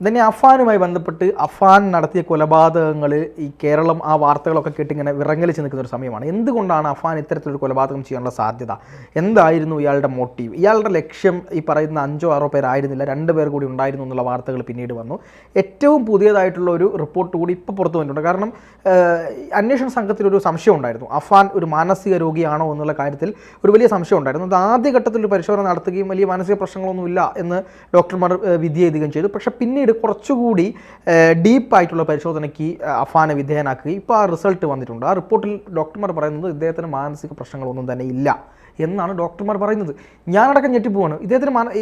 തന്നെ അഫാനുമായി ബന്ധപ്പെട്ട് അഫാൻ നടത്തിയ കൊലപാതകങ്ങൾ ഈ കേരളം ആ വാർത്തകളൊക്കെ കേട്ടിങ്ങനെ വിറങ്ങലിച്ച് നിൽക്കുന്ന ഒരു സമയമാണ്. എന്തുകൊണ്ടാണ് അഫാൻ ഇത്തരത്തിലൊരു കൊലപാതകം ചെയ്യാനുള്ള സാധ്യത? എന്തായിരുന്നു ഇയാളുടെ മോട്ടീവ്? ഇയാളുടെ ലക്ഷ്യം ഈ പറയുന്ന 5-6 പേരായിരുന്നില്ല, 2 പേർ കൂടി ഉണ്ടായിരുന്നു എന്നുള്ള വാർത്തകൾ പിന്നീട് വന്നു. ഏറ്റവും പുതിയതായിട്ടുള്ള ഒരു റിപ്പോർട്ട് കൂടി ഇപ്പോൾ പുറത്തു വന്നിട്ടുണ്ട്. കാരണം അന്വേഷണ സംഘത്തിലൊരു സംശയം ഉണ്ടായിരുന്നു, അഫാൻ ഒരു മാനസിക രോഗിയാണോ എന്നുള്ള കാര്യത്തിൽ ഒരു വലിയ സംശയം ഉണ്ടായിരുന്നു. അത് ആദ്യഘട്ടത്തിൽ ഒരു പരിശോധന നടത്തുകയും വലിയ മാനസിക പ്രശ്നങ്ങളൊന്നുമില്ല എന്ന് ഡോക്ടർമാർ വിധി എഴുതുകയും ചെയ്തു. പക്ഷേ പിന്നീട് കുറച്ചുകൂടി ഡീപ്പായിട്ടുള്ള പരിശോധനയ്ക്ക് അഫാനെ വിധേയനാക്കുകയും ഇപ്പോൾ ആ റിസൾട്ട് വന്നിട്ടുണ്ട്. ആ റിപ്പോർട്ടിൽ ഡോക്ടർമാർ പറയുന്നത് ഇദ്ദേഹത്തിന് മാനസിക പ്രശ്നങ്ങളൊന്നും തന്നെ ഇല്ല എന്നാണ് ഡോക്ടർമാർ പറയുന്നത്. ഞാനടക്കം ഞെട്ടിപ്പോവാണ്.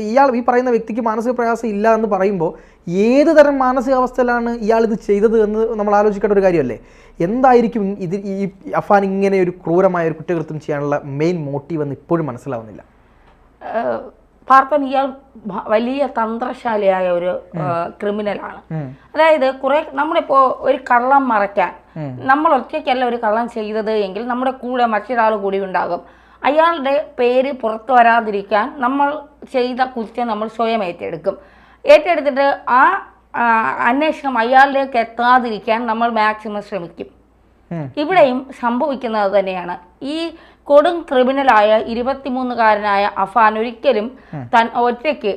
ഇയാൾ ഈ പറയുന്ന വ്യക്തിക്ക് മാനസിക പ്രയാസം ഇല്ല എന്ന് പറയുമ്പോൾ ഏത് തരം മാനസികാവസ്ഥയിലാണ് ഇയാൾ ഇത് ചെയ്തത് എന്ന് നമ്മൾ ആലോചിക്കേണ്ട ഒരു കാര്യമല്ലേ? എന്തായിരിക്കും ഈ അഫാൻ ഇങ്ങനെ ഒരു ക്രൂരമായ ഒരു കുറ്റകൃത്യം ചെയ്യാനുള്ള മെയിൻ മോട്ടീവ് എന്ന് ഇപ്പോഴും മനസ്സിലാവുന്നില്ല. പാർപ്പൻ ഇയാൾ വലിയ തന്ത്രശാലിയായ ഒരു ക്രിമിനലാണ്. അതായത് നമ്മളിപ്പോ ഒരു കള്ളം മറയ്ക്കാൻ നമ്മൾ ഒറ്റയ്ക്കല്ല ഒരു കള്ളം ചെയ്തത് എങ്കിൽ നമ്മുടെ കൂടെ മറ്റൊരാൾ കൂടി ഉണ്ടാകും. അയാളുടെ പേര് പുറത്തു വരാതിരിക്കാൻ നമ്മൾ ചെയ്ത കുറ്റം നമ്മൾ സ്വയം ഏറ്റെടുത്തിട്ട് ആ അന്വേഷണം അയാളിലേക്ക് എത്താതിരിക്കാൻ നമ്മൾ മാക്സിമം ശ്രമിക്കും. ഇവിടെയും സംഭവിക്കുന്നത് തന്നെയാണ്. ഈ കൊടും ക്രിമിനലായ 23-കാരനായ അഫാൻ ഒരിക്കലും ഒറ്റയ്ക്ക്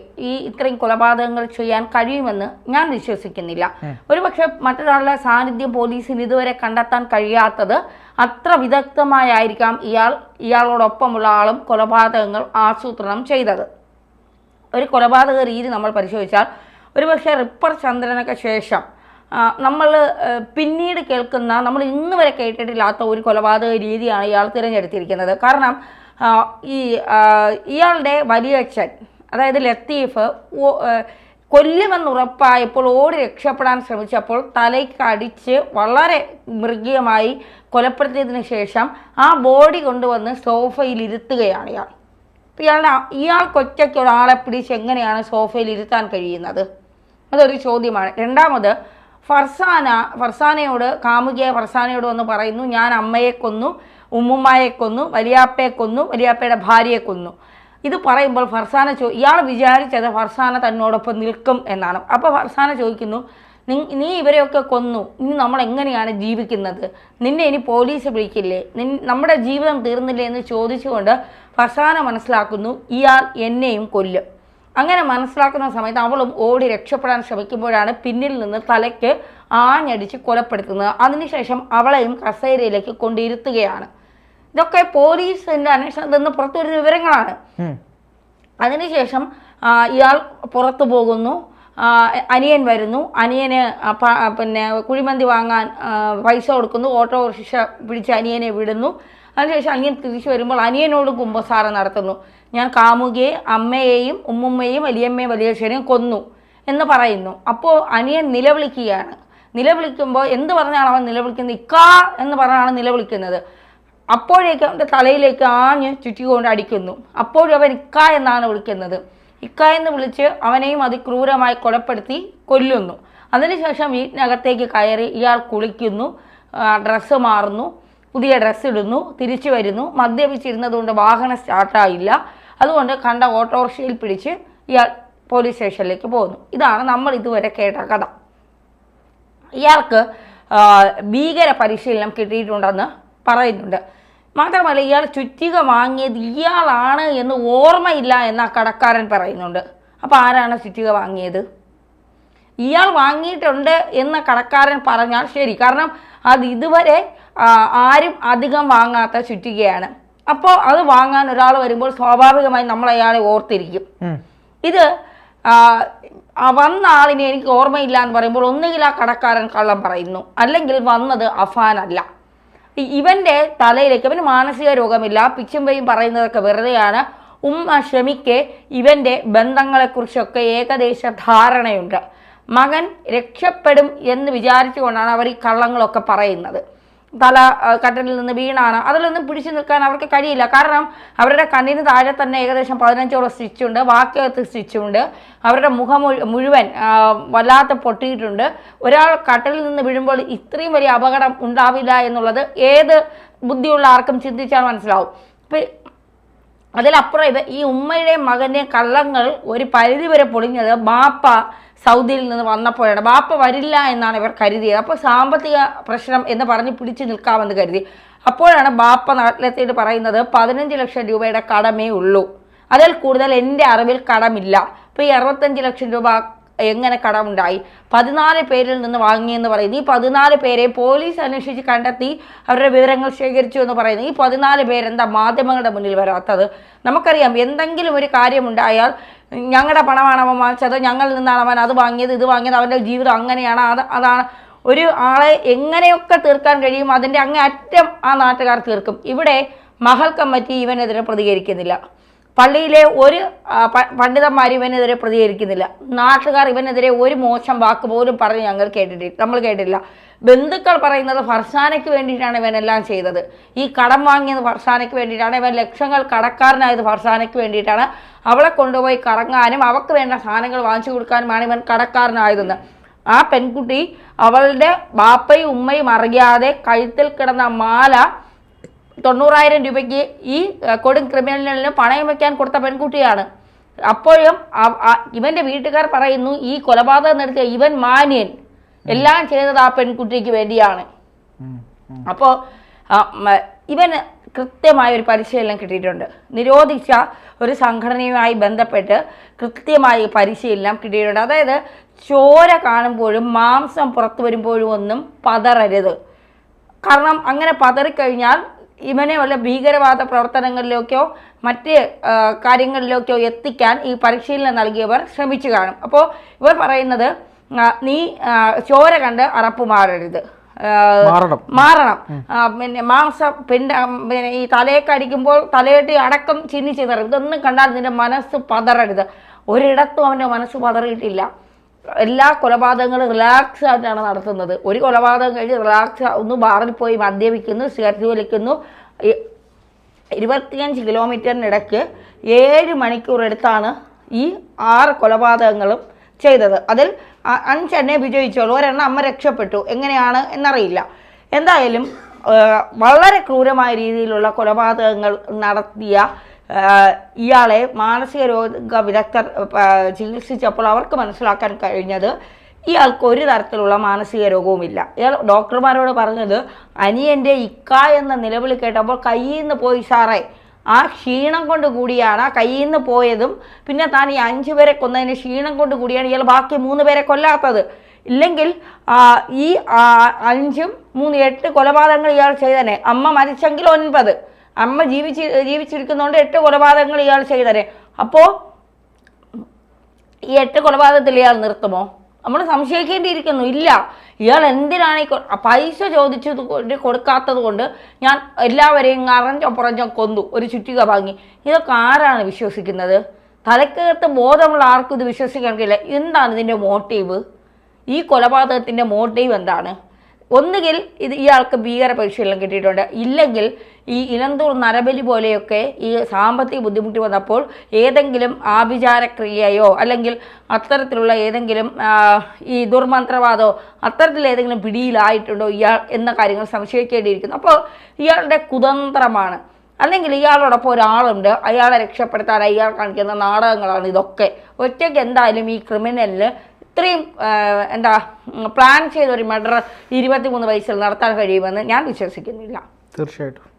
ഇത്രയും കൊലപാതകങ്ങൾ ചെയ്യാൻ കഴിയുമെന്ന് ഞാൻ വിശ്വസിക്കുന്നില്ല. ഒരുപക്ഷെ മറ്റൊരാളുടെ സാന്നിധ്യം പോലീസിന് ഇതുവരെ കണ്ടെത്താൻ കഴിയാത്തത് അത്ര വിദഗ്ധമായിരിക്കാം ഇയാളോടൊപ്പമുള്ള ആളും കൊലപാതകങ്ങൾ ആസൂത്രണം ചെയ്തത്. ഒരു കൊലപാതക രീതി നമ്മൾ പരിശോധിച്ചാൽ ഒരുപക്ഷെ റിപ്പർ ചന്ദ്രനൊക്കെ ശേഷം നമ്മൾ പിന്നീട് കേൾക്കുന്ന, നമ്മൾ ഇന്ന് വരെ കേട്ടിട്ടില്ലാത്ത ഒരു കൊലപാതക രീതിയാണ് ഇയാൾ തിരഞ്ഞെടുത്തിരിക്കുന്നത്. കാരണം ഇയാളുടെ വലിയച്ഛൻ, അതായത് ലത്തീഫ്, കൊല്ലുമെന്നുറപ്പായപ്പോൾ ഓടി രക്ഷപ്പെടാൻ ശ്രമിച്ചപ്പോൾ തലയ്ക്ക് അടിച്ച് വളരെ മൃഗീയമായി കൊലപ്പെടുത്തിയതിന് ശേഷം ആ ബോഡി കൊണ്ടുവന്ന് സോഫയിൽ ഇരുത്തുകയാണ് ഇയാൾ. ഇയാൾക്കൊറ്റയ്ക്ക് ഒരാളെ പിടിച്ച് എങ്ങനെയാണ് സോഫയിൽ ഇരുത്താൻ കഴിയുന്നത്? അതൊരു ചോദ്യമാണ്. രണ്ടാമത് കാമുകിയായ ഫർസാനയോട് വന്ന് പറയുന്നു, ഞാൻ അമ്മയെ കൊന്നു, ഉമ്മുമ്മയെ കൊന്നു, വലിയാപ്പയെ കൊന്നു, വലിയാപ്പയുടെ ഭാര്യയെ കൊന്നു. ഇത് പറയുമ്പോൾ ഇയാൾ വിചാരിച്ചത് ഫർസാന തന്നോടൊപ്പം നിൽക്കും എന്നാണ്. അപ്പോൾ ഫർസാന ചോദിക്കുന്നു, നീ ഇവരെയൊക്കെ കൊന്നു, ഇനി നമ്മൾ എങ്ങനെയാണ് ജീവിക്കുന്നത്? നിന്നെ ഇനി പോലീസ് വിളിക്കില്ലേ? നമ്മുടെ ജീവിതം തീർന്നില്ലേ എന്ന് ചോദിച്ചുകൊണ്ട് ഫർസാന മനസ്സിലാക്കുന്നു ഇയാൾ എന്നെയും കൊല്ലും. അങ്ങനെ മനസ്സിലാക്കുന്ന സമയത്ത് അവളും ഓടി രക്ഷപ്പെടാൻ ശ്രമിക്കുമ്പോഴാണ് പിന്നിൽ നിന്ന് തലയ്ക്ക് ആഞ്ഞടിച്ച് കൊലപ്പെടുത്തുന്നത്. അതിനുശേഷം അവളെയും കസേരയിലേക്ക് കൊണ്ടിരുത്തുകയാണ്. ഇതൊക്കെ പോലീസിന്റെ അന്വേഷണത്തിൽ നിന്ന് പുറത്തുവരുന്ന വിവരങ്ങളാണ്. അതിനുശേഷം ഇയാൾ പുറത്തു പോകുന്നു, അനിയൻ വരുന്നു, അനിയന് കുഴിമന്തി വാങ്ങാൻ പൈസ കൊടുക്കുന്നു, ഓട്ടോറിക്ഷ പിടിച്ച് അനിയനെ വിടുന്നു. അതിനുശേഷം അനിയൻ തിരിച്ചു വരുമ്പോൾ അനിയനോട് കുമ്പസാരം നടത്തുന്നു, ഞാൻ കാമുകിയെ, അമ്മയെയും ഉമ്മുമ്മയെയും വലിയമ്മയും വലിയച്ഛനെയും കൊന്നു എന്ന് പറയുന്നു. അപ്പോൾ അനിയൻ നിലവിളിക്കുകയാണ്. നിലവിളിക്കുമ്പോൾ എന്ത് പറഞ്ഞാണ് അവൻ നിലവിളിക്കുന്നത്? ഇക്കാ എന്ന് പറഞ്ഞാണ് നിലവിളിക്കുന്നത്. അപ്പോഴേക്കും അവൻ്റെ തലയിലേക്ക് ആഞ്ഞ് ചുറ്റിക്കൊണ്ട് അടിക്കുന്നു. അപ്പോഴും അവൻ ഇക്ക എന്നാണ് വിളിക്കുന്നത്. ഇക്ക എന്ന് വിളിച്ച് അവനെയും അതിക്രൂരമായി കൊലപ്പെടുത്തി കൊല്ലുന്നു. അതിനുശേഷം വീട്ടിനകത്തേക്ക് കയറി ഇയാൾ കുളിക്കുന്നു, ഡ്രസ്സ് മാറുന്നു, പുതിയ ഡ്രസ്സ് ഇടുന്നു, തിരിച്ചു വരുന്നു. മദ്യപിച്ചിരുന്നതുകൊണ്ട് വാഹനം സ്റ്റാർട്ടായില്ല. അതുകൊണ്ട് കണ്ട ഓട്ടോറിക്ഷയിൽ പിടിച്ച് ഇയാൾ പോലീസ് സ്റ്റേഷനിലേക്ക് പോകുന്നു. ഇതാണ് നമ്മൾ ഇതുവരെ കേട്ട കഥ. ഇയാൾക്ക് ഭീകര പരിശീലനം കിട്ടിയിട്ടുണ്ടെന്ന് പറയുന്നുണ്ട്. മാത്രമല്ല ഇയാൾ ചുറ്റിക വാങ്ങിയത് ഇയാളാണ് എന്ന് ഓർമ്മയില്ല എന്ന് ആ കടക്കാരൻ പറയുന്നുണ്ട്. അപ്പോൾ ആരാണ് ചുറ്റിക വാങ്ങിയത്? ഇയാൾ വാങ്ങിയിട്ടുണ്ട് എന്ന് കടക്കാരൻ പറഞ്ഞാൽ ശരി. കാരണം അത് ഇതുവരെ ആരും അധികം വാങ്ങാത്ത ചുറ്റികയാണ്. അപ്പോൾ അത് വാങ്ങാൻ ഒരാൾ വരുമ്പോൾ സ്വാഭാവികമായി നമ്മൾ അയാളെ ഓർത്തിരിക്കും. ഇത് വന്ന ആളിനെ എനിക്ക് ഓർമ്മയില്ല എന്ന് പറയുമ്പോൾ ഒന്നുകിൽ ആ കടക്കാരൻ കള്ളം പറയുന്നു, അല്ലെങ്കിൽ വന്നത് അഫാനല്ല. ഇവൻ്റെ തലയിലേക്ക്, ഇവന് മാനസിക രോഗമില്ല, പിച്ചുമ്പയും പറയുന്നതൊക്കെ വെറുതെയാണ്. ഷമിക്ക് ഇവൻ്റെ ബന്ധങ്ങളെക്കുറിച്ചൊക്കെ ഏകദേശ ധാരണയുണ്ട്. മകൻ രക്ഷപ്പെടും എന്ന് വിചാരിച്ചുകൊണ്ടാണ് അവർ ഈ കള്ളങ്ങളൊക്കെ പറയുന്നത്. തല കട്ടലിൽ നിന്ന് വീണാണ്, അതിലൊന്നും പിടിച്ചു നിൽക്കാൻ അവർക്ക് കഴിയില്ല. കാരണം അവരുടെ കണ്ണിന് താഴെ തന്നെ ഏകദേശം 15ഓളം സ്റ്റിച്ചുണ്ട്, ബാക്കിയകത്ത് സ്റ്റിച്ചുണ്ട്. അവരുടെ മുഖം മുഴുവൻ വല്ലാത്ത പൊട്ടിയിട്ടുണ്ട്. ഒരാൾ കട്ടലിൽ നിന്ന് വീഴുമ്പോൾ ഇത്രയും വലിയ അപകടം ഉണ്ടാവില്ല എന്നുള്ളത് ഏത് ബുദ്ധിയുള്ള ആർക്കും ചിന്തിച്ചാൽ മനസ്സിലാവും. അതിലപ്പുറം ഈ ഉമ്മയുടെയും മകൻ്റെയും കള്ളങ്ങൾ ഒരു പരിധിവരെ പൊളിഞ്ഞത് ബാപ്പ സൗദിയിൽ നിന്ന് വന്നപ്പോഴാണ്. ബാപ്പ വരില്ല എന്നാണ് ഇവർ കരുതിയത്. അപ്പോൾ സാമ്പത്തിക പ്രശ്നം എന്ന് പറഞ്ഞ് പിടിച്ചു നിൽക്കാമെന്ന് കരുതി. അപ്പോഴാണ് ബാപ്പ നാട്ടിലെത്തിയിട്ട് പറയുന്നത് 15 ലക്ഷം രൂപയുടെ കടമേ ഉള്ളൂ, അതിൽ കൂടുതൽ എൻ്റെ അറിവിൽ കടമില്ല. അപ്പോൾ ഈ 65 ലക്ഷം രൂപ എങ്ങനെ കടമുണ്ടായി? 14 പേരിൽ നിന്ന് വാങ്ങിയെന്ന് പറയുന്നു. ഈ 14 പേരെ പോലീസ് അന്വേഷിച്ച് കണ്ടെത്തി അവരുടെ വിവരങ്ങൾ ശേഖരിച്ചു എന്ന് പറയുന്നു. ഈ 14 പേരെന്താ മാധ്യമങ്ങളുടെ മുന്നിൽ വരാത്തത്? നമുക്കറിയാം, എന്തെങ്കിലും ഒരു കാര്യമുണ്ടായാൽ ഞങ്ങളുടെ പണമാണ് അവൻ വാങ്ങിച്ചത്, ഞങ്ങളിൽ നിന്നാണ് അവൻ അത് വാങ്ങിയത്, ഇത് വാങ്ങിയത്, അവൻ്റെ ജീവിതം അങ്ങനെയാണ്, അതാണ്. ഒരു ആളെ എങ്ങനെയൊക്കെ തീർക്കാൻ കഴിയും അതിൻ്റെ അങ്ങേ അറ്റം ആ നാട്ടുകാർ തീർക്കും. ഇവിടെ മഹൽ കമ്മിറ്റി ഇവനെതിരെ പ്രതികരിക്കുന്നില്ല, പള്ളിയിലെ ഒരു പണ്ഡിതന്മാർ ഇവനെതിരെ പ്രതികരിക്കുന്നില്ല, നാട്ടുകാർ ഇവനെതിരെ ഒരു മോശം വാക്ക് പോലും പറഞ്ഞ് നമ്മൾ കേട്ടില്ല. ബന്ധുക്കൾ പറയുന്നത് ഫർസാനയ്ക്ക് വേണ്ടിയിട്ടാണ് ഇവനെല്ലാം ചെയ്തത്, ഈ കടം വാങ്ങിയത് ഫർസാനയ്ക്ക് വേണ്ടിയിട്ടാണ്, ഇവൻ ലക്ഷങ്ങൾ കടക്കാരനായത് ഫർസാനയ്ക്ക് വേണ്ടിയിട്ടാണ്, അവളെ കൊണ്ടുപോയി കറങ്ങാനും അവൾക്ക് വേണ്ട സാധനങ്ങൾ വാങ്ങിച്ചു കൊടുക്കാനുമാണ് ഇവൻ കടക്കാരനായതെന്ന്. ആ പെൺകുട്ടി അവളുടെ ബാപ്പയും ഉമ്മയും അറിയാതെ കഴുത്തിൽ കിടന്ന മാല 90,000 രൂപയ്ക്ക് ഈ കൊടും ക്രിമിനലിന് പണയം വയ്ക്കാൻ കൊടുത്ത പെൺകുട്ടിയാണ്. അപ്പോഴും ഇവൻ്റെ വീട്ടുകാർ പറയുന്നു ഈ കൊലപാതകം നടത്തിയ ഇവൻ മാന്യൻ, എല്ലാം ചെയ്തത് ആ പെൺകുട്ടിക്ക് വേണ്ടിയാണ്. അപ്പോൾ ഇവന് കൃത്യമായ ഒരു പരിശീലനം കിട്ടിയിട്ടുണ്ട്. നിരോധിച്ച ഒരു സംഘടനയുമായി ബന്ധപ്പെട്ട് കൃത്യമായി പരിശീലനം കിട്ടിയിട്ടുണ്ട്. അതായത് ചോര കാണുമ്പോഴും മാംസം പുറത്തു വരുമ്പോഴും ഒന്നും പതറരുത്. കാരണം അങ്ങനെ പതറിക്കഴിഞ്ഞാൽ ഇവനെ വല്ല ഭീകരവാദ പ്രവർത്തനങ്ങളിലേക്കോ മറ്റ് കാര്യങ്ങളിലേക്കോ എത്തിക്കാൻ ഈ പരിശീലനം നൽകിയവർ ശ്രമിച്ചു കാണും. അപ്പോൾ ഇവർ പറയുന്നത് നീ ചോര കണ്ട് അറപ്പ് മാറരുത്, മാറണം. പിന്നെ പിന്നെ ഈ തലയൊക്കെ അടിക്കുമ്പോൾ തലയിട്ട് അടക്കം ചിന്നിച്ച് തരും, ഇതൊന്നും കണ്ടാൽ നിന്റെ മനസ്സ് പതറരുത്. ഒരിടത്തും അവൻ്റെ മനസ്സ് പതറിയിട്ടില്ല. എല്ലാ കൊലപാതകങ്ങളും റിലാക്സ് ആയിട്ടാണ് നടത്തുന്നത്. ഒരു കൊലപാതകം കഴിഞ്ഞ് റിലാക്സ് ഒന്ന് ബാറിൽ പോയി മദ്യപിക്കുന്നു, സിഗരറ്റ് വലിക്കുന്നു. 25 കിലോമീറ്ററിനിടയ്ക്ക് 7 മണിക്കൂർ എടുത്താണ് ഈ 6 കൊലപാതകങ്ങളും ചെയ്തത്. അതിൽ 5 എണ്ണേ വിജയിച്ചോളൂ, ഒരെണ്ണം അമ്മ രക്ഷപ്പെട്ടു. എങ്ങനെയാണ് എന്നറിയില്ല. എന്തായാലും വളരെ ക്രൂരമായ രീതിയിലുള്ള കൊലപാതകങ്ങൾ നടത്തിയ ഇയാളെ മാനസിക രോഗ വിദഗ്ധർ ചികിത്സിച്ചപ്പോൾ അവർക്ക് മനസ്സിലാക്കാൻ കഴിഞ്ഞത് ഇയാൾക്ക് ഒരു തരത്തിലുള്ള മാനസിക രോഗവുമില്ല. ഇയാൾ ഡോക്ടർമാരോട് പറഞ്ഞത് അനിയൻ്റെ ഇക്ക എന്ന നിലവിളി കേട്ടപ്പോൾ കയ്യിൽ നിന്ന് പോയി സാറേ, ആ ക്ഷീണം കൊണ്ട് കൂടിയാണ്, ആ കയ്യിൽ നിന്ന് പോയതും പിന്നെ താൻ ഈ 5 പേരെ കൊന്നതിന് ക്ഷീണം കൊണ്ട് കൂടിയാണ് ഇയാൾ ബാക്കി 3 പേരെ കൊല്ലാത്തത്. ഇല്ലെങ്കിൽ ഈ 5ഉം 3 8 കൊലപാതകങ്ങൾ ഇയാൾ ചെയ്തനെ. അമ്മ മരിച്ചെങ്കിൽ 9, അമ്മ ജീവിച്ചിരിക്കുന്നതുകൊണ്ട് 8 കൊലപാതകങ്ങൾ ഇയാൾ ചെയ്തനെ. അപ്പോൾ ഈ 8 കൊലപാതകത്തിൽ ഇയാൾ നിർത്തുമോ? നമ്മൾ സംശയിക്കേണ്ടിയിരിക്കുന്നു. ഇല്ല, ഇയാൾ എന്തിനാണ് ഈ പൈസ ചോദിച്ചത് കൊണ്ട് കൊടുക്കാത്തത് കൊണ്ട് ഞാൻ എല്ലാവരെയും അറഞ്ഞോ പുറഞ്ഞോ കൊന്നു, ഒരു ചുറ്റിക വാങ്ങി. ഇതൊക്കെ ആരാണ് വിശ്വസിക്കുന്നത്? തലക്കകത്ത് ബോധമുള്ള ആർക്കും ഇത് വിശ്വസിക്കാൻ കഴിയില്ല. എന്താണ് ഇതിൻ്റെ മോട്ടീവ്? ഈ കൊലപാതകത്തിൻ്റെ മോട്ടീവ് എന്താണ്? ഒന്നുകിൽ ഇയാൾക്ക് ഭീകര പരിശീലനം കിട്ടിയിട്ടുണ്ട്, ഇല്ലെങ്കിൽ ഈ ഇലന്തൂർ നരബലി പോലെയൊക്കെ ഈ സാമ്പത്തിക ബുദ്ധിമുട്ട് വന്നപ്പോൾ ഏതെങ്കിലും ആഭിചാരക്രിയയോ അല്ലെങ്കിൽ അത്തരത്തിലുള്ള ഏതെങ്കിലും ഈ ദുർമന്ത്രവാദമോ അത്തരത്തിലേതെങ്കിലും പിടിയിലായിട്ടുണ്ടോ ഇയാൾ എന്ന കാര്യങ്ങൾ സംശയിക്കേണ്ടിയിരിക്കുന്നു. അപ്പോൾ ഇയാളുടെ കുതന്ത്രമാണ്. അല്ലെങ്കിൽ ഇയാളോടൊപ്പം ഒരാളുണ്ട്, അയാളെ രക്ഷപ്പെടുത്താൻ അയാൾ കാണിക്കുന്ന നാടകങ്ങളാണ് ഇതൊക്കെ. ഒറ്റയ്ക്ക് എന്തായാലും ഈ ക്രിമിനലിന് ഇത്രയും പ്ലാൻ ചെയ്തൊരു മർഡർ 23 വയസ്സിൽ നടത്താൻ കഴിയുമെന്ന് ഞാൻ വിശ്വസിക്കുന്നില്ല. തീർച്ചയായിട്ടും.